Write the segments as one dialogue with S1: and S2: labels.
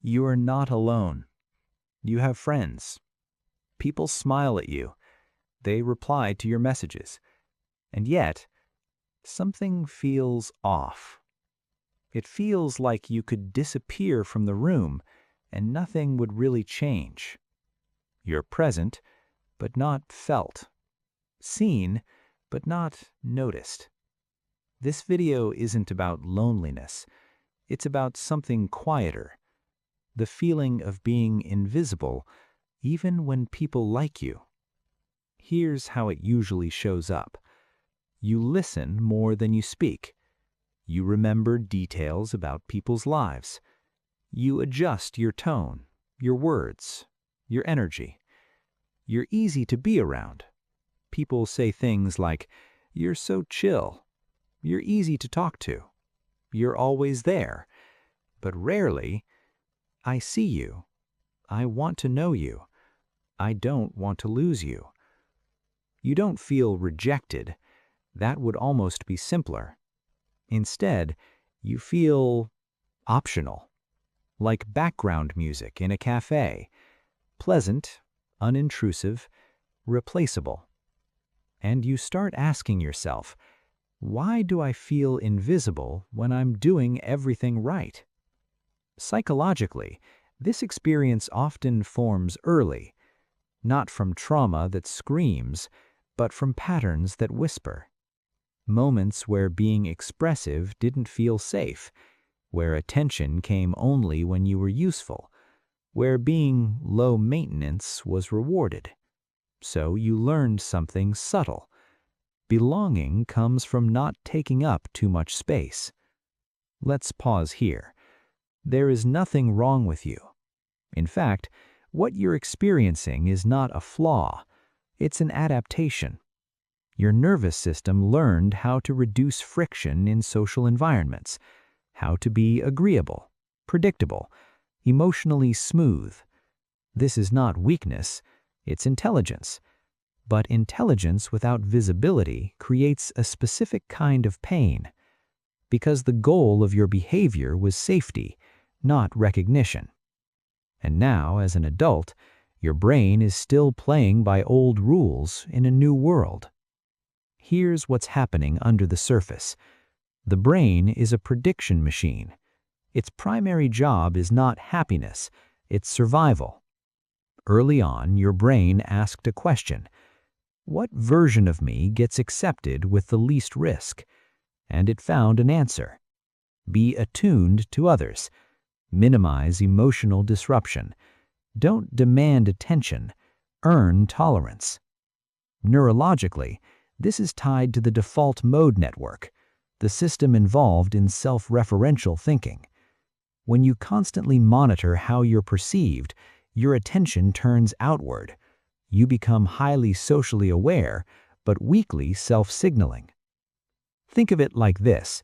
S1: You are not alone. You have friends. People smile at you. They reply to your messages. And yet, something feels off. It feels like you could disappear from the room and nothing would really change. You're present, but not felt. Seen, but not noticed. This video isn't about loneliness. It's about something quieter. The feeling of being invisible, even when people like you. Here's how it usually shows up. You listen more than you speak. You remember details about people's lives. You adjust your tone, your words, your energy. You're easy to be around. People say things like, "You're so chill." "You're easy to talk to." "You're always there." But rarely, "I see you." "I want to know you." "I don't want to lose you." You don't feel rejected. That would almost be simpler. Instead, you feel optional, like background music in a cafe, pleasant, unintrusive, replaceable. And you start asking yourself, why do I feel invisible when I'm doing everything right? Psychologically, this experience often forms early, not from trauma that screams, but from patterns that whisper. Moments where being expressive didn't feel safe, where attention came only when you were useful, where being low maintenance was rewarded. So you learned something subtle. Belonging comes from not taking up too much space. Let's pause here. There is nothing wrong with you. In fact, what you're experiencing is not a flaw. It's an adaptation. Your nervous system learned how to reduce friction in social environments, how to be agreeable, predictable, emotionally smooth. This is not weakness, it's intelligence. But intelligence without visibility creates a specific kind of pain, because the goal of your behavior was safety, not recognition. And now, as an adult, your brain is still playing by old rules in a new world. Here's what's happening under the surface. The brain is a prediction machine. Its primary job is not happiness, it's survival. Early on, your brain asked a question. What version of me gets accepted with the least risk? And it found an answer. Be attuned to others. Minimize emotional disruption. Don't demand attention. Earn tolerance. Neurologically, this is tied to the default mode network, the system involved in self-referential thinking. When you constantly monitor how you're perceived, your attention turns outward. You become highly socially aware, but weakly self-signaling. Think of it like this.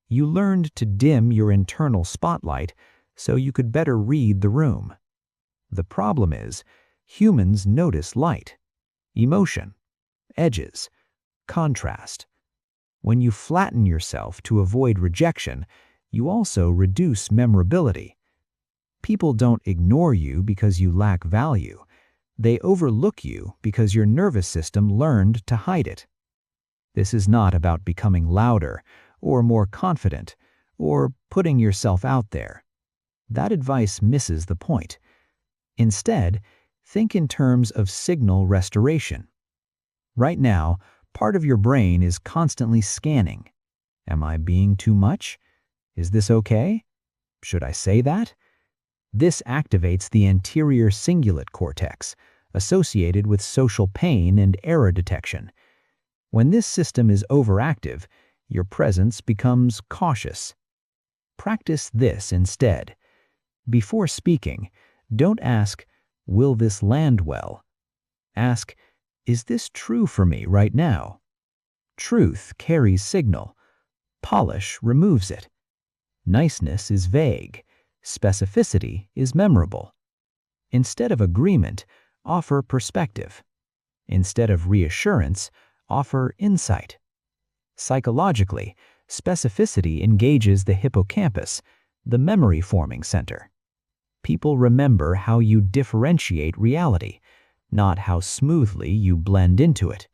S1: You learned to dim your internal spotlight so you could better read the room. The problem is, humans notice light, emotion, edges, contrast. When you flatten yourself to avoid rejection, you also reduce memorability. People don't ignore you because you lack value. They overlook you because your nervous system learned to hide it. This is not about becoming louder or more confident or putting yourself out there. That advice misses the point. Instead, think in terms of signal restoration. Right now, part of your brain is constantly scanning. Am I being too much? Is this okay? Should I say that? This activates the anterior cingulate cortex, associated with social pain and error detection. When this system is overactive, your presence becomes cautious. Practice this instead. Before speaking, don't ask, "Will this land well?" Ask, "Is this true for me right now?" Truth carries signal. Polish removes it. Niceness is vague. Specificity is memorable. Instead of agreement, offer perspective. Instead of reassurance, offer insight. Psychologically, specificity engages the hippocampus, the memory-forming center. People remember how you differentiate reality, not how smoothly you blend into it.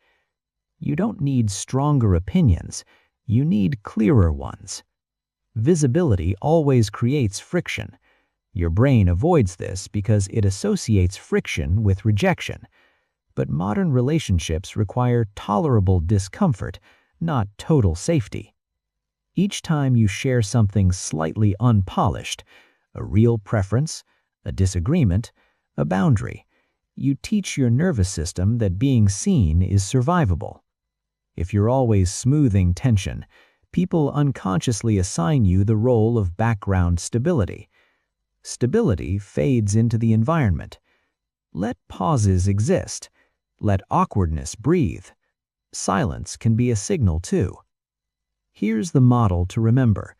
S1: You don't need stronger opinions, you need clearer ones. Visibility always creates friction. Your brain avoids this because it associates friction with rejection. But modern relationships require tolerable discomfort, not total safety. Each time you share something slightly unpolished, a real preference, a disagreement, a boundary, you teach your nervous system that being seen is survivable. If you're always smoothing tension, people unconsciously assign you the role of background stability. Stability fades into the environment. Let pauses exist. Let awkwardness breathe. Silence can be a signal too. Here's the model to remember.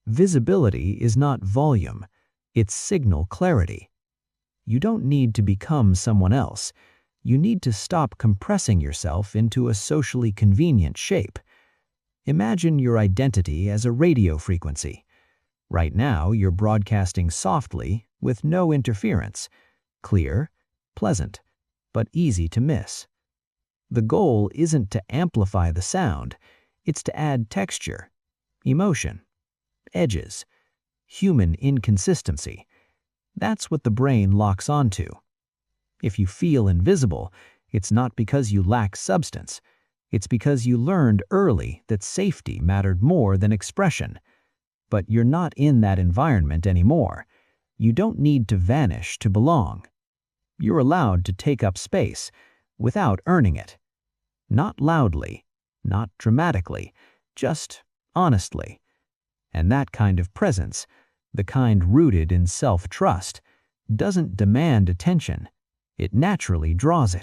S1: Visibility is not volume, it's signal clarity. You don't need to become someone else. You need to stop compressing yourself into a socially convenient shape. Imagine your identity as a radio frequency. Right now, you're broadcasting softly with no interference, clear, pleasant, but easy to miss. The goal isn't to amplify the sound, it's to add texture, emotion, edges, human inconsistency. That's what the brain locks onto. If you feel invisible, it's not because you lack substance. It's because you learned early that safety mattered more than expression. But you're not in that environment anymore. You don't need to vanish to belong. You're allowed to take up space without earning it. Not loudly, not dramatically, just honestly. And that kind of presence, the kind rooted in self-trust, doesn't demand attention. It naturally draws it.